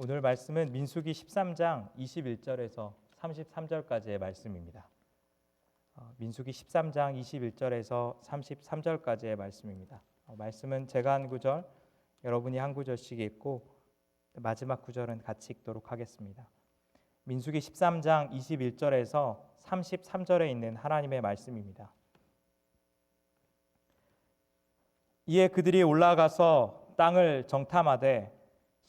오늘 말씀은 민수기 13장 21절에서 33절까지의 말씀입니다. 민수기 13장 21절에서 33절까지의 말씀입니다. 말씀은 제가 한 구절, 여러분이 한 구절씩 읽고 마지막 구절은 같이 읽도록 하겠습니다. 민수기 13장 21절에서 33절에 있는 하나님의 말씀입니다. 이에 그들이 올라가서 땅을 정탐하되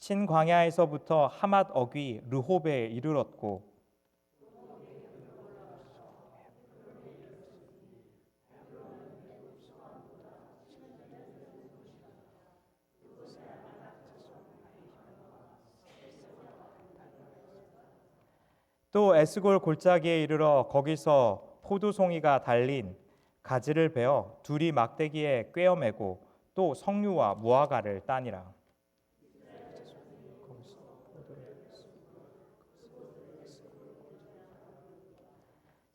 신광야에서부터 하맛 어귀 르홉에 이르렀고 또 에스골 골짜기에 이르러 거기서 포도송이가 달린 가지를 베어 둘이 막대기에 꿰어매고 또 석류와 무화과를 따니라.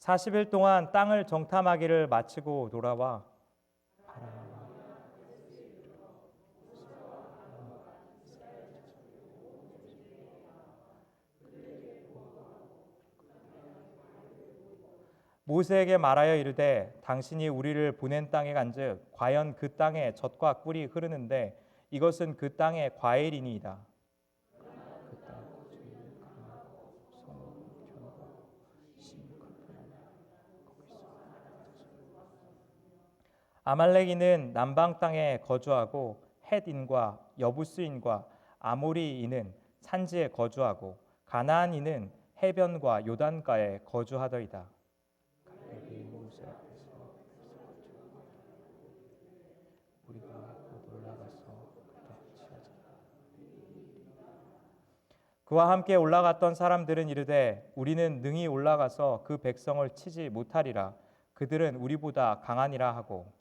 40일 동안 땅을 정탐하기를 마치고 돌아와 모세에게 말하여 이르되 당신이 우리를 보낸 땅에 간즉 과연 그 땅에 젖과 꿀이 흐르는데 이것은 그 땅의 과일이니이다. 아말렉인은 남방 땅에 거주하고 헷인과 여부스인과 아모리인은 산지에 거주하고 가나안인은 해변과 요단가에 거주하더이다. 그와 함께 올라갔던 사람들은 이르되 우리는 능히 올라가서 그 백성을 치지 못하리라. 그들은 우리보다 강하니라 하고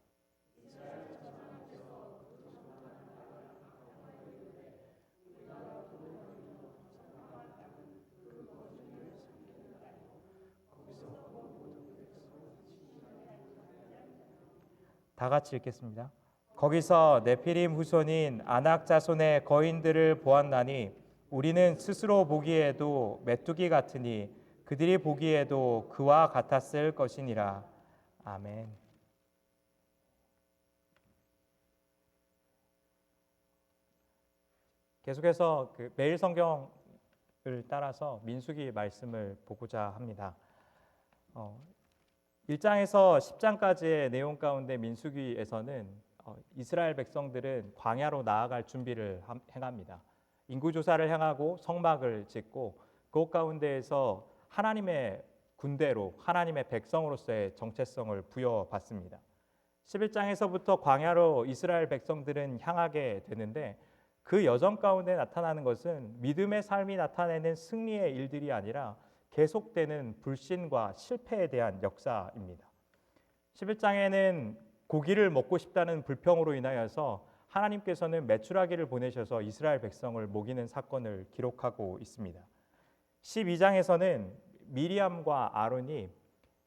다 같이 읽겠습니다. 거기서 네피림 후손인 아낙 자손의 거인들을 보았나니 우리는 스스로 보기에도 메뚜기 같으니 그들이 보기에도 그와 같았을 것이니라. 아멘. 계속해서 매일 성경을 따라서 민수기 말씀을 보고자 합니다. 1장에서 10장까지의 내용 가운데 민수기에서는 이스라엘 백성들은 광야로 나아갈 준비를 행합니다. 인구조사를 행하고 성막을 짓고 그 가운데에서 하나님의 군대로 하나님의 백성으로서의 정체성을 부여받습니다. 11장에서부터 광야로 이스라엘 백성들은 향하게 되는데 그 여정 가운데 나타나는 것은 믿음의 삶이 나타내는 승리의 일들이 아니라 계속되는 불신과 실패에 대한 역사입니다. 11장에는 고기를 먹고 싶다는 불평으로 인하여서 하나님께서는 메추라기를 보내셔서 이스라엘 백성을 먹이는 사건을 기록하고 있습니다. 12장에서는 미리암과 아론이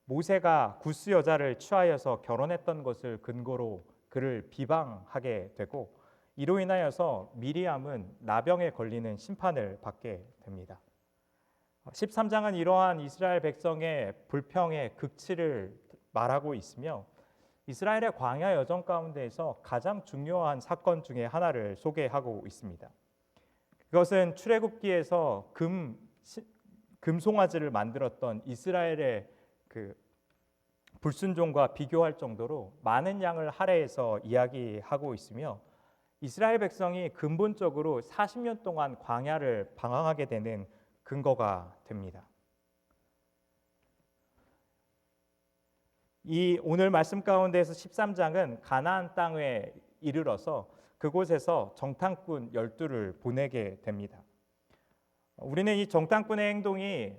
모세가 구스 여자를 취하여서 결혼했던 것을 근거로 그를 비방하게 되고 이로 인하여서 미리암은 나병에 걸리는 심판을 받게 됩니다. 13장은 이러한 이스라엘 백성의 불평의 극치를 말하고 있으며 이스라엘의 광야 여정 가운데에서 가장 중요한 사건 중에 하나를 소개하고 있습니다. 그것은 출애굽기에서 금송아지를 만들었던 이스라엘의 그 불순종과 비교할 정도로 많은 양을 할애해서 이야기하고 있으며 이스라엘 백성이 근본적으로 40년 동안 광야를 방황하게 되는 근거가 됩니다. 이 오늘 말씀 가운데에서 13장은 가나안 땅에 이르러서 그곳에서 정탐꾼 12를 보내게 됩니다. 우리는 이 정탐꾼의 행동이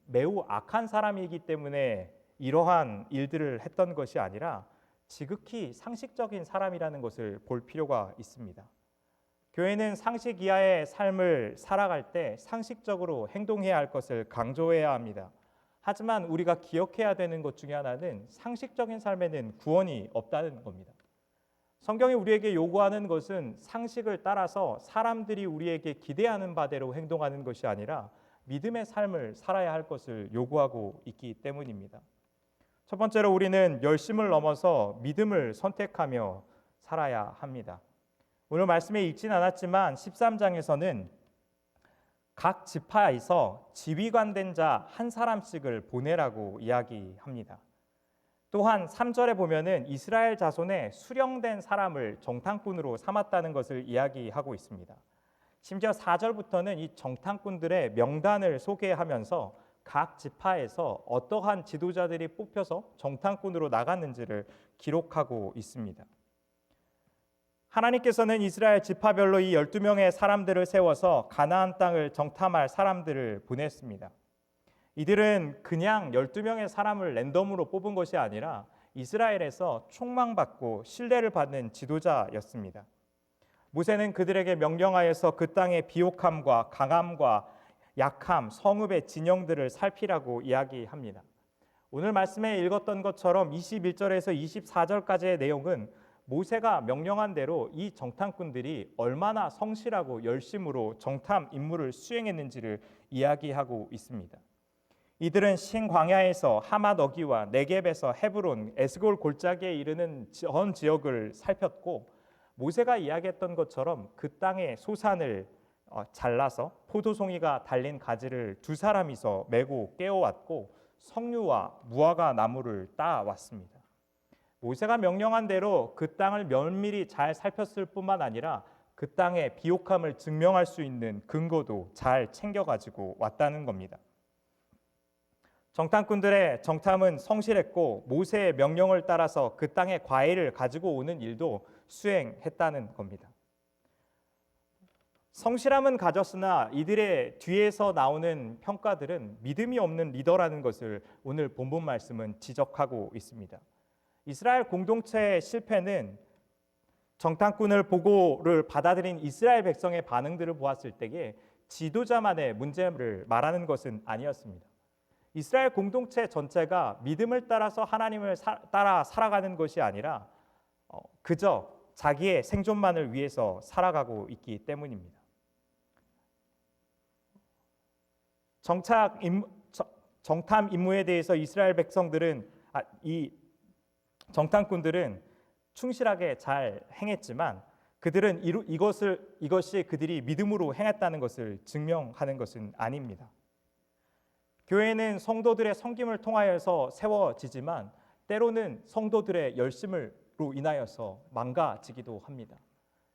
매우 악한 사람이기 때문에 이러한 일들을 했던 것이 아니라 지극히 상식적인 사람이라는 것을 볼 필요가 있습니다. 교회는 상식 이하의 삶을 살아갈 때 상식적으로 행동해야 할 것을 강조해야 합니다. 하지만 우리가 기억해야 되는 것 중에 하나는 상식적인 삶에는 구원이 없다는 겁니다. 성경이 우리에게 요구하는 것은 상식을 따라서 사람들이 우리에게 기대하는 바대로 행동하는 것이 아니라 믿음의 삶을 살아야 할 것을 요구하고 있기 때문입니다. 첫 번째로 우리는 열심을 넘어서 믿음을 선택하며 살아야 합니다. 오늘 말씀에 읽진 않았지만 13장에서는 각 지파에서 지휘관된 자 한 사람씩을 보내라고 이야기합니다. 또한 3절에 보면은 이스라엘 자손의 수령된 사람을 정탐꾼으로 삼았다는 것을 이야기하고 있습니다. 심지어 4절부터는 이 정탐꾼들의 명단을 소개하면서 각 지파에서 어떠한 지도자들이 뽑혀서 정탐꾼으로 나갔는지를 기록하고 있습니다. 하나님께서는 이스라엘 지파별로 이 12명의 사람들을 세워서 가나안 땅을 정탐할 사람들을 보냈습니다. 이들은 그냥 12명의 사람을 랜덤으로 뽑은 것이 아니라 이스라엘에서 총망받고 신뢰를 받는 지도자였습니다. 모세는 그들에게 명령하여서 그 땅의 비옥함과 강함과 약함, 성읍의 진영들을 살피라고 이야기합니다. 오늘 말씀에 읽었던 것처럼 21절에서 24절까지의 내용은 모세가 명령한 대로 이 정탐꾼들이 얼마나 성실하고 열심으로 정탐 임무를 수행했는지를 이야기하고 있습니다. 이들은 신광야에서 하맛 어기와 네겝에서 헤브론, 에스골 골짜기에 이르는 전 지역을 살폈고 모세가 이야기했던 것처럼 그 땅의 소산을 잘라서 포도송이가 달린 가지를 두 사람이서 메고 깨어왔고 석류와 무화과 나무를 따왔습니다. 모세가 명령한 대로 그 땅을 면밀히 잘 살폈을 뿐만 아니라 그 땅의 비옥함을 증명할 수 있는 근거도 잘 챙겨가지고 왔다는 겁니다. 정탐꾼들의 정탐은 성실했고 모세의 명령을 따라서 그 땅의 과일을 가지고 오는 일도 수행했다는 겁니다. 성실함은 가졌으나 이들의 뒤에서 나오는 평가들은 믿음이 없는 리더라는 것을 오늘 본문 말씀은 지적하고 있습니다. 이스라엘 공동체의 실패는 정탐꾼을 보고를 받아들인 이스라엘 백성의 반응들을 보았을 때에 지도자만의 문제를 말하는 것은 아니었습니다. 이스라엘 공동체 전체가 믿음을 따라서 하나님을 따라 살아가는 것이 아니라 그저 자기의 생존만을 위해서 살아가고 있기 때문입니다. 정탐 임무에 대해서 이스라엘 백성들은 이 정탐꾼들은 충실하게 잘 행했지만 그들은 이것이 그들이 믿음으로 행했다는 것을 증명하는 것은 아닙니다. 교회는 성도들의 섬김을 통하여서 세워지지만 때로는 성도들의 열심으로 인하여서 망가지기도 합니다.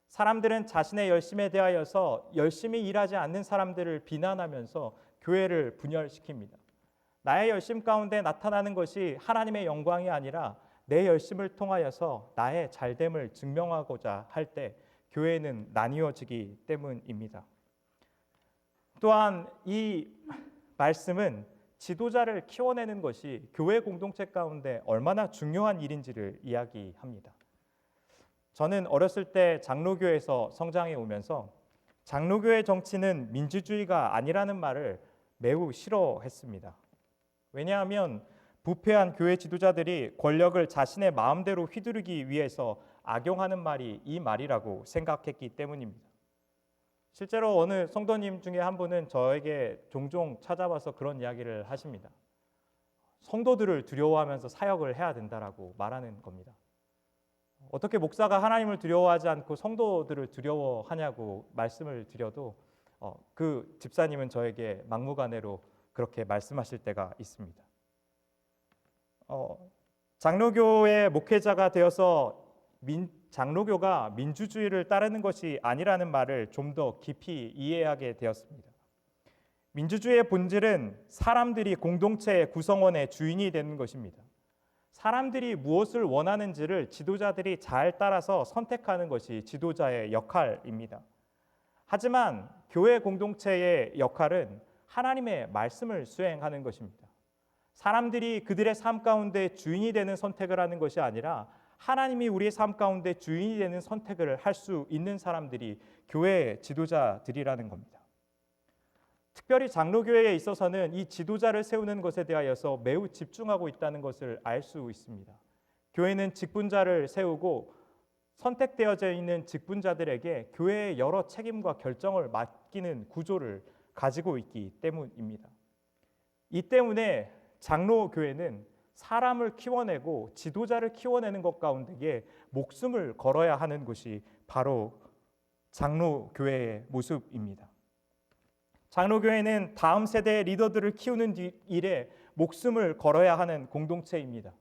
사람들은 자신의 열심에 대하여서 열심히 일하지 않는 사람들을 비난하면서 교회를 분열시킵니다. 나의 열심 가운데 나타나는 것이 하나님의 영광이 아니라 내 열심을 통하여서 나의 잘됨을 증명하고자 할 때 교회는 나뉘어지기 때문입니다. 또한 이 말씀은 지도자를 키워내는 것이 교회 공동체 가운데 얼마나 중요한 일인지를 이야기합니다. 저는 어렸을 때 장로교에서 성장해 오면서 장로교의 정치는 민주주의가 아니라는 말을 매우 싫어했습니다. 왜냐하면 부패한 교회 지도자들이 권력을 자신의 마음대로 휘두르기 위해서 악용하는 말이 이 말이라고 생각했기 때문입니다. 실제로 어느 성도님 중에 한 분은 저에게 종종 찾아와서 그런 이야기를 하십니다. 성도들을 두려워하면서 사역을 해야 된다라고 말하는 겁니다. 어떻게 목사가 하나님을 두려워하지 않고 성도들을 두려워하냐고 말씀을 드려도 그 집사님은 저에게 막무가내로 그렇게 말씀하실 때가 있습니다. 장로교의 목회자가 되어서 장로교가 민주주의를 따르는 것이 아니라는 말을 좀 더 깊이 이해하게 되었습니다. 민주주의의 본질은 사람들이 공동체의 구성원의 주인이 되는 것입니다. 사람들이 무엇을 원하는지를 지도자들이 잘 따라서 선택하는 것이 지도자의 역할입니다. 하지만 교회 공동체의 역할은 하나님의 말씀을 수행하는 것입니다. 사람들이 그들의 삶 가운데 주인이 되는 선택을 하는 것이 아니라 하나님이 우리의 삶 가운데 주인이 되는 선택을 할 수 있는 사람들이 교회의 지도자들이라는 겁니다. 특별히 장로교회에 있어서는 이 지도자를 세우는 것에 대하여서 매우 집중하고 있다는 것을 알 수 있습니다. 교회는 직분자를 세우고 선택되어져 있는 직분자들에게 교회의 여러 책임과 결정을 맡기는 구조를 가지고 있기 때문입니다. 이 때문에 장로교회는 사람을 키워내고 지도자를 키워내는 것 가운데에 목숨을 걸어야 하는 것이 바로 장로교회의 모습입니다. 장로교회는 다음 세대의 리더들을 키우는 일에 목숨을 걸어야 하는 공동체입니다.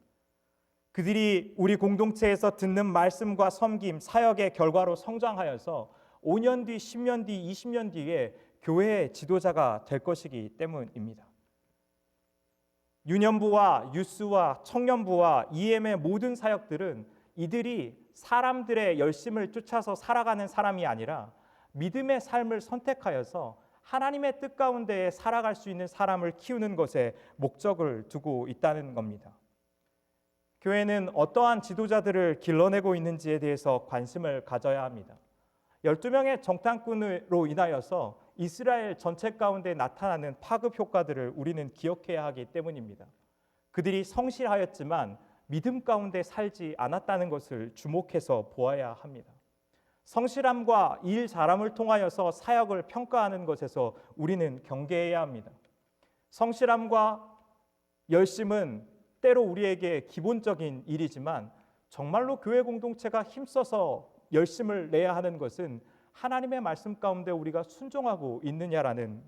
그들이 우리 공동체에서 듣는 말씀과 섬김, 사역의 결과로 성장하여서 5년 뒤, 10년 뒤, 20년 뒤에 교회의 지도자가 될 것이기 때문입니다. 유년부와 유스와 청년부와 EM의 모든 사역들은 이들이 사람들의 열심을 쫓아서 살아가는 사람이 아니라 믿음의 삶을 선택하여서 하나님의 뜻 가운데 살아갈 수 있는 사람을 키우는 것에 목적을 두고 있다는 겁니다. 교회는 어떠한 지도자들을 길러내고 있는지에 대해서 관심을 가져야 합니다. 12명의 정탐꾼으로 인하여서 이스라엘 전체 가운데 나타나는 파급 효과들을 우리는 기억해야 하기 때문입니다. 그들이 성실하였지만 믿음 가운데 살지 않았다는 것을 주목해서 보아야 합니다. 성실함과 일 잘함을 통하여서 사역을 평가하는 것에서 우리는 경계해야 합니다. 성실함과 열심은 때로 우리에게 기본적인 일이지만 정말로 교회 공동체가 힘써서 열심을 내야 하는 것은 하나님의 말씀 가운데 우리가 순종하고 있느냐라는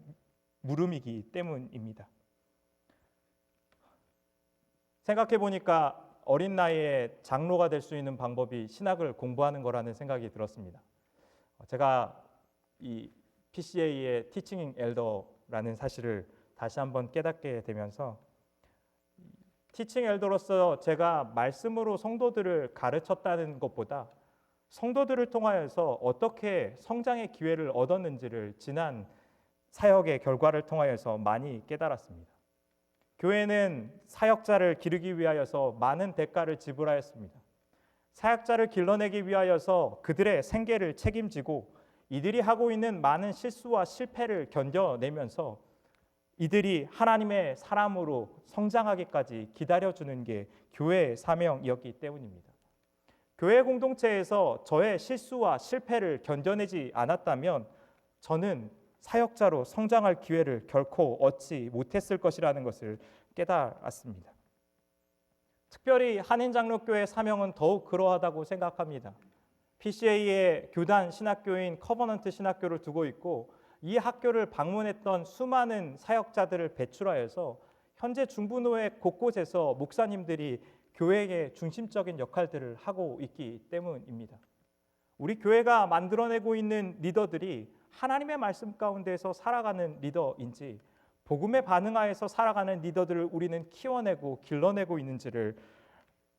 물음이기 때문입니다. 생각해 보니까 어린 나이에 장로가 될 수 있는 방법이 신학을 공부하는 거라는 생각이 들었습니다. 제가 이 PCA의 티칭 엘더라는 사실을 다시 한번 깨닫게 되면서 티칭 엘더로서 제가 말씀으로 성도들을 가르쳤다는 것보다 성도들을 통하여서 어떻게 성장의 기회를 얻었는지를 지난 사역의 결과를 통하여서 많이 깨달았습니다. 교회는 사역자를 기르기 위하여서 많은 대가를 지불하였습니다. 사역자를 길러내기 위하여서 그들의 생계를 책임지고 이들이 하고 있는 많은 실수와 실패를 견뎌내면서 이들이 하나님의 사람으로 성장하기까지 기다려주는 게 교회의 사명이었기 때문입니다. 교회 공동체에서 저의 실수와 실패를 견뎌내지 않았다면 저는 사역자로 성장할 기회를 결코 얻지 못했을 것이라는 것을 깨달았습니다. 특별히 한인장로교회 사명은 더욱 그러하다고 생각합니다. PCA의 교단 신학교인 커버넌트 신학교를 두고 있고 이 학교를 방문했던 수많은 사역자들을 배출하여서 현재 중부노회 곳곳에서 목사님들이 교회의 중심적인 역할들을 하고 있기 때문입니다. 우리 교회가 만들어내고 있는 리더들이 하나님의 말씀 가운데서 살아가는 리더인지 복음에 반응하여서 살아가는 리더들을 우리는 키워내고 길러내고 있는지를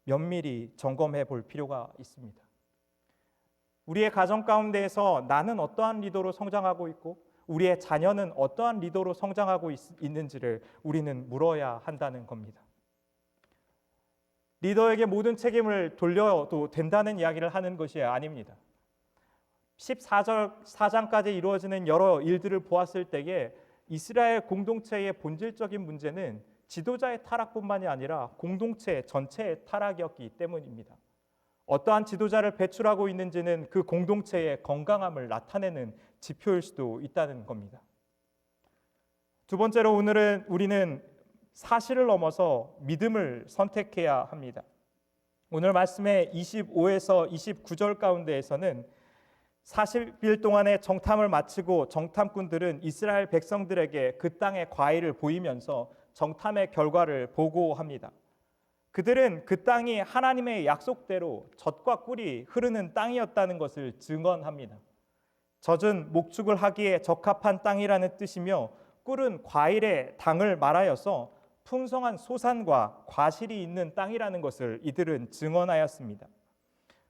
면밀히 점검해 볼 필요가 있습니다. 우리의 가정 가운데에서 나는 어떠한 리더로 성장하고 있고 우리의 자녀는 어떠한 리더로 성장하고 있는지를 우리는 물어야 한다는 겁니다. 리더에게 모든 책임을 돌려도 된다는 이야기를 하는 것이 아닙니다. 14장까지 이루어지는 여러 일들을 보았을 때에 이스라엘 공동체의 본질적인 문제는 지도자의 타락뿐만이 아니라 공동체 전체의 타락이었기 때문입니다. 어떠한 지도자를 배출하고 있는지는 그 공동체의 건강함을 나타내는 지표일 수도 있다는 겁니다. 두 번째로 오늘은 우리는 사실을 넘어서 믿음을 선택해야 합니다. 오늘 말씀의 25에서 29절 가운데에서는 40일 동안의 정탐을 마치고 정탐꾼들은 이스라엘 백성들에게 그 땅의 과일을 보이면서 정탐의 결과를 보고합니다. 그들은 그 땅이 하나님의 약속대로 젖과 꿀이 흐르는 땅이었다는 것을 증언합니다. 젖은 목축을 하기에 적합한 땅이라는 뜻이며 꿀은 과일의 당을 말하여서 풍성한 소산과 과실이 있는 땅이라는 것을 이들은 증언하였습니다.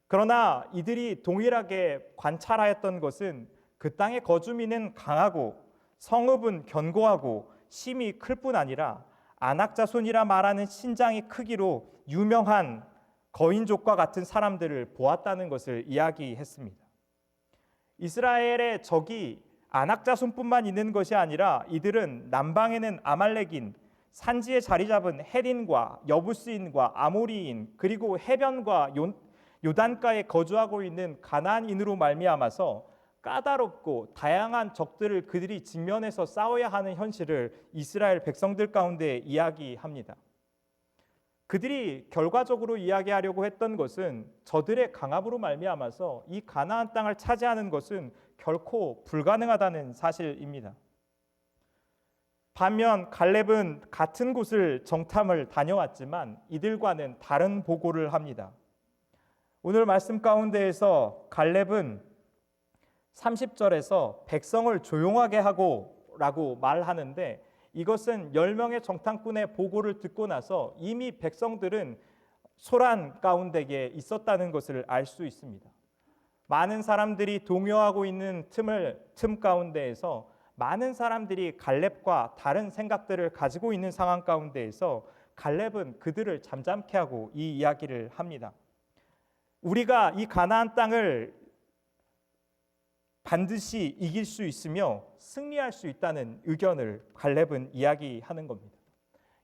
그러나 이들이 동일하게 관찰하였던 것은 그 땅의 거주민은 강하고 성읍은 견고하고 심이 클 뿐 아니라 안악자손이라 말하는 신장이 크기로 유명한 거인족과 같은 사람들을 보았다는 것을 이야기했습니다. 이스라엘의 적이 안악자손뿐만 있는 것이 아니라 이들은 남방에는 아말렉인, 산지에 자리 잡은 헤린과 여부스인과 아모리인, 그리고 해변과 요단가에 거주하고 있는 가나안인으로 말미암아서 까다롭고 다양한 적들을 그들이 직면해서 싸워야 하는 현실을 이스라엘 백성들 가운데 이야기합니다. 그들이 결과적으로 이야기하려고 했던 것은 저들의 강압으로 말미암아서 이 가나안 땅을 차지하는 것은 결코 불가능하다는 사실입니다. 반면 갈렙은 같은 곳을 정탐을 다녀왔지만 이들과는 다른 보고를 합니다. 오늘 말씀 가운데에서 갈렙은 30절에서 백성을 조용하게 하고 라고 말하는데, 이것은 10명의 정탐꾼의 보고를 듣고 나서 이미 백성들은 소란 가운데에 있었다는 것을 알 수 있습니다. 많은 사람들이 동요하고 있는 틈 가운데에서 많은 사람들이 갈렙과 다른 생각들을 가지고 있는 상황 가운데에서 갈렙은 그들을 잠잠케 하고 이 이야기를 합니다. 우리가 이 가나안 땅을 반드시 이길 수 있으며 승리할 수 있다는 의견을 갈렙은 이야기하는 겁니다.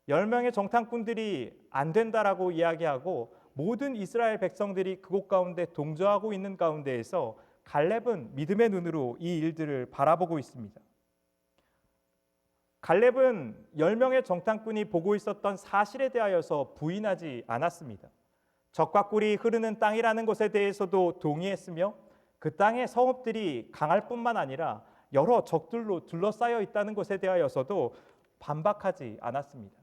10명의 정탐꾼들이 안 된다라고 이야기하고 모든 이스라엘 백성들이 그곳 가운데 동조하고 있는 가운데에서 갈렙은 믿음의 눈으로 이 일들을 바라보고 있습니다. 갈렙은 10명의 정탐꾼이 보고 있었던 사실에 대하여서 부인하지 않았습니다. 적과 꿀이 흐르는 땅이라는 것에 대해서도 동의했으며 그 땅의 성읍들이 강할 뿐만 아니라 여러 적들로 둘러싸여 있다는 것에 대하여서도 반박하지 않았습니다.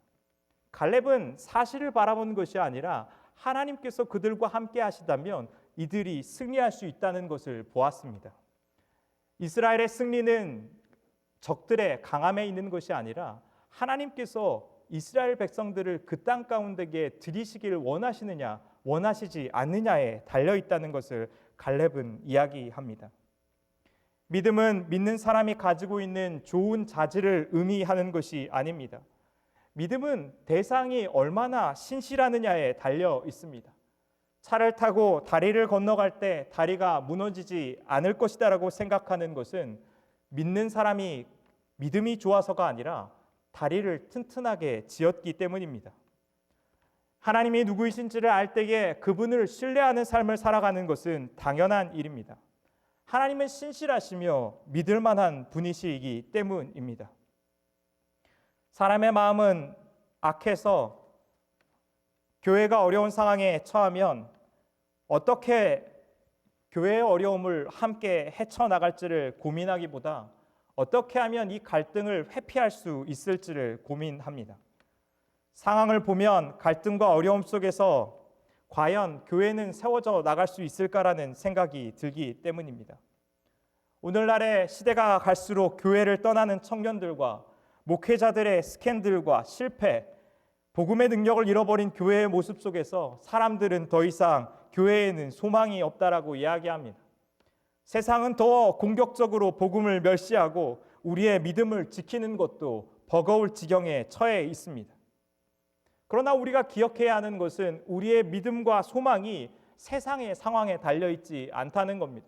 갈렙은 사실을 바라본 것이 아니라 하나님께서 그들과 함께 하시다면 이들이 승리할 수 있다는 것을 보았습니다. 이스라엘의 승리는 적들의 강함에 있는 것이 아니라 하나님께서 이스라엘 백성들을 그 땅 가운데에 들이시기를 원하시느냐 원하시지 않느냐에 달려 있다는 것을 갈렙은 이야기합니다. 믿음은 믿는 사람이 가지고 있는 좋은 자질을 의미하는 것이 아닙니다. 믿음은 대상이 얼마나 신실하느냐에 달려 있습니다. 차를 타고 다리를 건너갈 때 다리가 무너지지 않을 것이다라고 생각하는 것은 믿는 사람이 믿음이 좋아서가 아니라 다리를 튼튼하게 지었기 때문입니다. 하나님이 누구이신지를 알 때에 그분을 신뢰하는 삶을 살아가는 것은 당연한 일입니다. 하나님은 신실하시며 믿을 만한 분이시기 때문입니다. 사람의 마음은 악해서 교회가 어려운 상황에 처하면 어떻게 교회의 어려움을 함께 헤쳐나갈지를 고민하기보다 어떻게 하면 이 갈등을 회피할 수 있을지를 고민합니다. 상황을 보면 갈등과 어려움 속에서 과연 교회는 세워져 나갈 수 있을까라는 생각이 들기 때문입니다. 오늘날의 시대가 갈수록 교회를 떠나는 청년들과 목회자들의 스캔들과 실패, 복음의 능력을 잃어버린 교회의 모습 속에서 사람들은 더 이상 교회에는 소망이 없다라고 이야기합니다. 세상은 더 공격적으로 복음을 멸시하고 우리의 믿음을 지키는 것도 버거울 지경에 처해 있습니다. 그러나 우리가 기억해야 하는 것은 우리의 믿음과 소망이 세상의 상황에 달려있지 않다는 겁니다.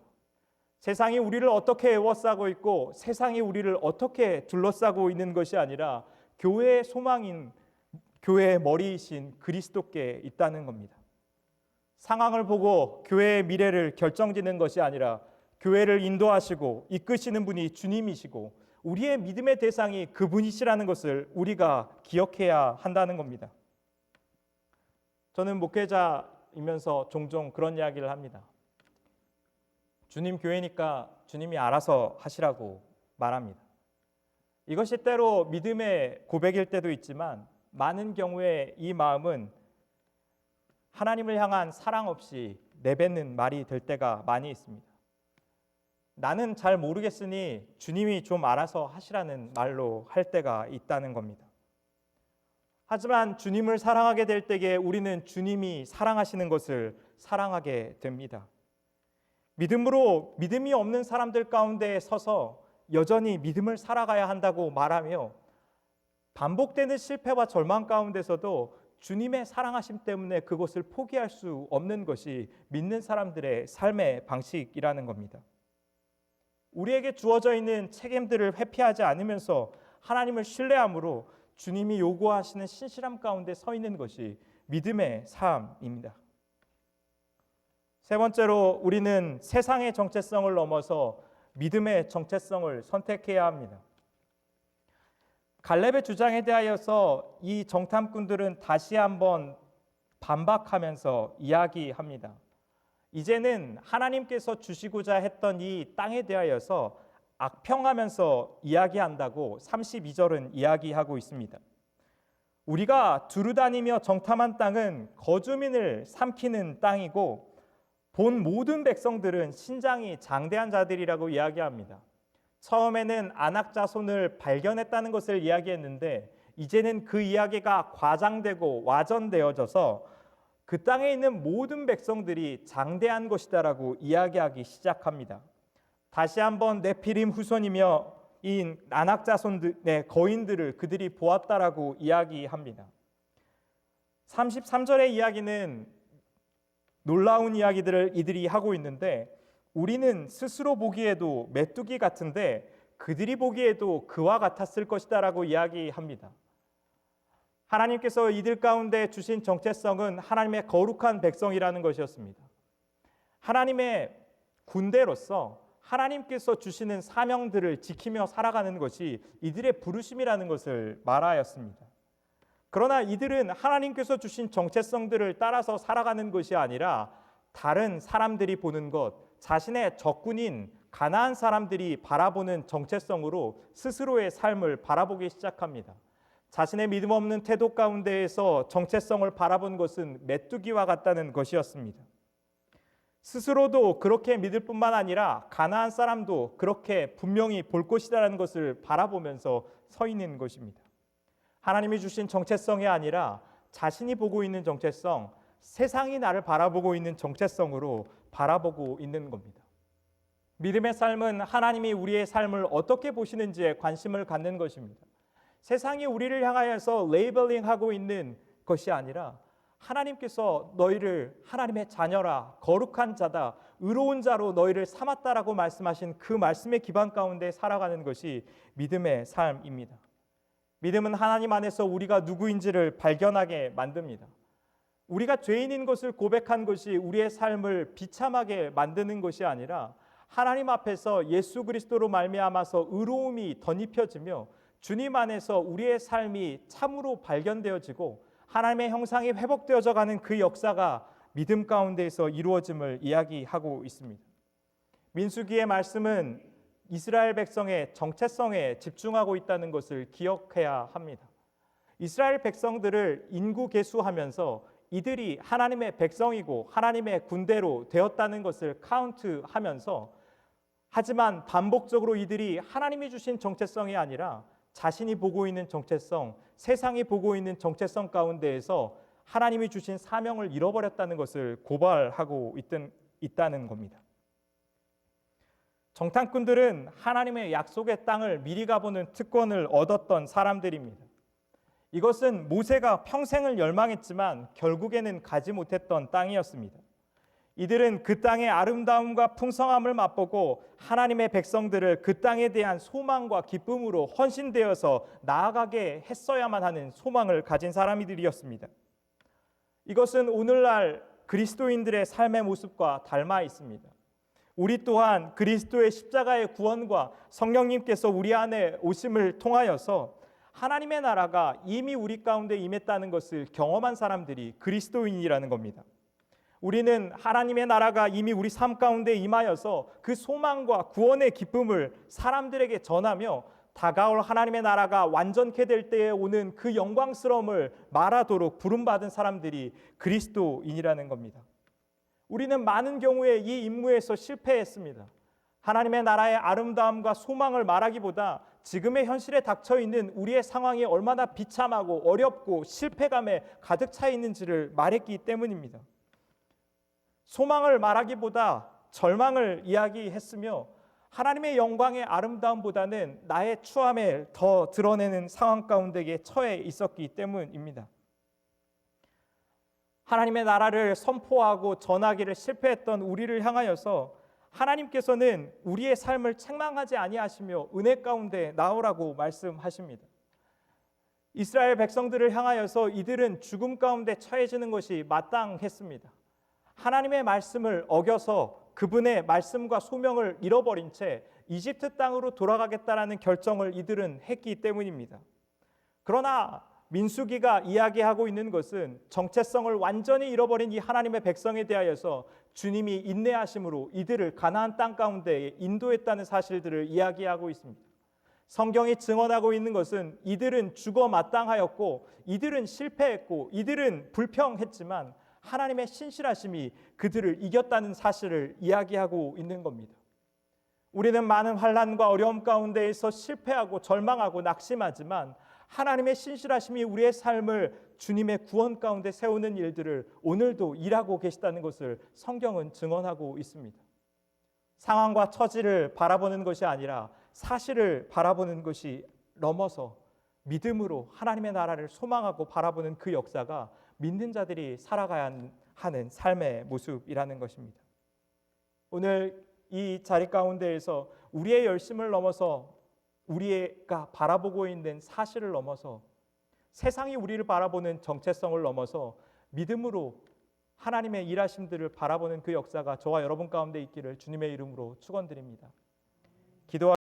세상이 우리를 어떻게 애워싸고 있고 세상이 우리를 어떻게 둘러싸고 있는 것이 아니라 교회의 소망인 교회의 머리이신 그리스도께 있다는 겁니다. 상황을 보고 교회의 미래를 결정짓는 것이 아니라 교회를 인도하시고 이끄시는 분이 주님이시고 우리의 믿음의 대상이 그분이시라는 것을 우리가 기억해야 한다는 겁니다. 저는 목회자이면서 종종 그런 이야기를 합니다. 주님 교회니까 주님이 알아서 하시라고 말합니다. 이것이 때로 믿음의 고백일 때도 있지만 많은 경우에 이 마음은 하나님을 향한 사랑 없이 내뱉는 말이 될 때가 많이 있습니다. 나는 잘 모르겠으니 주님이 좀 알아서 하시라는 말로 할 때가 있다는 겁니다. 하지만 주님을 사랑하게 될 때에 우리는 주님이 사랑하시는 것을 사랑하게 됩니다. 믿음이 없는 사람들 가운데 서서 여전히 믿음을 살아가야 한다고 말하며 반복되는 실패와 절망 가운데서도 주님의 사랑하심 때문에 그것을 포기할 수 없는 것이 믿는 사람들의 삶의 방식이라는 겁니다. 우리에게 주어져 있는 책임들을 회피하지 않으면서 하나님을 신뢰함으로 주님이 요구하시는 신실함 가운데 서 있는 것이 믿음의 삶입니다. 세 번째로 우리는 세상의 정체성을 넘어서 믿음의 정체성을 선택해야 합니다. 갈렙의 주장에 대하여서 이 정탐꾼들은 다시 한번 반박하면서 이야기합니다. 이제는 하나님께서 주시고자 했던 이 땅에 대하여서 악평하면서 이야기한다고 32절은 이야기하고 있습니다. 우리가 두루다니며 정탐한 땅은 거주민을 삼키는 땅이고 본 모든 백성들은 신장이 장대한 자들이라고 이야기합니다. 처음에는 안악 자손을 발견했다는 것을 이야기했는데 이제는 그 이야기가 과장되고 와전되어져서 그 땅에 있는 모든 백성들이 장대한 것이다라고 이야기하기 시작합니다. 다시 한번 네피림 후손이며 이 안악 자손의 거인들을 그들이 보았다라고 이야기합니다. 33절의 이야기는 놀라운 이야기들을 이들이 하고 있는데 우리는 스스로 보기에도 메뚜기 같은데 그들이 보기에도 그와 같았을 것이다라고 이야기합니다. 하나님께서 이들 가운데 주신 정체성은 하나님의 거룩한 백성이라는 것이었습니다. 하나님의 군대로서 하나님께서 주시는 사명들을 지키며 살아가는 것이 이들의 부르심이라는 것을 말하였습니다. 그러나 이들은 하나님께서 주신 정체성들을 따라서 살아가는 것이 아니라 다른 사람들이 보는 것, 자신의 적군인 가나안 사람들이 바라보는 정체성으로 스스로의 삶을 바라보기 시작합니다. 자신의 믿음 없는 태도 가운데에서 정체성을 바라본 것은 메뚜기와 같다는 것이었습니다. 스스로도 그렇게 믿을 뿐만 아니라 가나안 사람도 그렇게 분명히 볼 것이다라는 것을 바라보면서 서 있는 것입니다. 하나님이 주신 정체성이 아니라 자신이 보고 있는 정체성, 세상이 나를 바라보고 있는 정체성으로 바라보고 있는 겁니다. 믿음의 삶은 하나님이 우리의 삶을 어떻게 보시는지에 관심을 갖는 것입니다. 세상이 우리를 향하여서 레이블링하고 있는 것이 아니라 하나님께서 너희를 하나님의 자녀라, 거룩한 자다, 의로운 자로 너희를 삼았다라고 말씀하신 그 말씀의 기반 가운데 살아가는 것이 믿음의 삶입니다. 믿음은 하나님 안에서 우리가 누구인지를 발견하게 만듭니다. 우리가 죄인인 것을 고백한 것이 우리의 삶을 비참하게 만드는 것이 아니라 하나님 앞에서 예수 그리스도로 말미암아서 의로움이 덧입혀지며 주님 안에서 우리의 삶이 참으로 발견되어지고 하나님의 형상이 회복되어져 가는 그 역사가 믿음 가운데에서 이루어짐을 이야기하고 있습니다. 민수기의 말씀은 이스라엘 백성의 정체성에 집중하고 있다는 것을 기억해야 합니다. 이스라엘 백성들을 인구 계수하면서 이들이 하나님의 백성이고 하나님의 군대로 되었다는 것을 카운트하면서 하지만 반복적으로 이들이 하나님이 주신 정체성이 아니라 자신이 보고 있는 정체성, 세상이 보고 있는 정체성 가운데에서 하나님이 주신 사명을 잃어버렸다는 것을 고발하고 있다는 겁니다. 정탐꾼들은 하나님의 약속의 땅을 미리 가보는 특권을 얻었던 사람들입니다. 이것은 모세가 평생을 열망했지만 결국에는 가지 못했던 땅이었습니다. 이들은 그 땅의 아름다움과 풍성함을 맛보고 하나님의 백성들을 그 땅에 대한 소망과 기쁨으로 헌신되어서 나아가게 했어야만 하는 소망을 가진 사람들이었습니다. 이것은 오늘날 그리스도인들의 삶의 모습과 닮아 있습니다. 우리 또한 그리스도의 십자가의 구원과 성령님께서 우리 안에 오심을 통하여서 하나님의 나라가 이미 우리 가운데 임했다는 것을 경험한 사람들이 그리스도인이라는 겁니다. 우리는 하나님의 나라가 이미 우리 삶 가운데 임하여서 그 소망과 구원의 기쁨을 사람들에게 전하며 다가올 하나님의 나라가 완전케 될 때에 오는 그 영광스러움을 말하도록 부름받은 사람들이 그리스도인이라는 겁니다. 우리는 많은 경우에 이 임무에서 실패했습니다. 하나님의 나라의 아름다움과 소망을 말하기보다 지금의 현실에 닥쳐있는 우리의 상황이 얼마나 비참하고 어렵고 실패감에 가득 차 있는지를 말했기 때문입니다. 소망을 말하기보다 절망을 이야기했으며 하나님의 영광의 아름다움보다는 나의 추함을 더 드러내는 상황 가운데 처해 있었기 때문입니다. 하나님의 나라를 선포하고 전하기를 실패했던 우리를 향하여서 하나님께서는 우리의 삶을 책망하지 아니하시며 은혜 가운데 나오라고 말씀하십니다. 이스라엘 백성들을 향하여서 이들은 죽음 가운데 처해지는 것이 마땅했습니다. 하나님의 말씀을 어겨서 그분의 말씀과 소명을 잃어버린 채 이집트 땅으로 돌아가겠다라는 결정을 이들은 했기 때문입니다. 그러나 민수기가 이야기하고 있는 것은 정체성을 완전히 잃어버린 이 하나님의 백성에 대하여서 주님이 인내하심으로 이들을 가나안 땅 가운데 인도했다는 사실들을 이야기하고 있습니다. 성경이 증언하고 있는 것은 이들은 죽어 마땅하였고 이들은 실패했고 이들은 불평했지만 하나님의 신실하심이 그들을 이겼다는 사실을 이야기하고 있는 겁니다. 우리는 많은 환난과 어려움 가운데에서 실패하고 절망하고 낙심하지만 하나님의 신실하심이 우리의 삶을 주님의 구원 가운데 세우는 일들을 오늘도 일하고 계시다는 것을 성경은 증언하고 있습니다. 상황과 처지를 바라보는 것이 아니라 사실을 바라보는 것이 넘어서 믿음으로 하나님의 나라를 소망하고 바라보는 그 역사가 믿는 자들이 살아가야 하는 삶의 모습이라는 것입니다. 오늘 이 자리 가운데에서 우리의 열심을 넘어서 우리가 바라보고 있는 사실을 넘어서 세상이 우리를 바라보는 정체성을 넘어서 믿음으로 하나님의 일하심들을 바라보는 그 역사가 저와 여러분 가운데 있기를 주님의 이름으로 축원드립니다. 기도하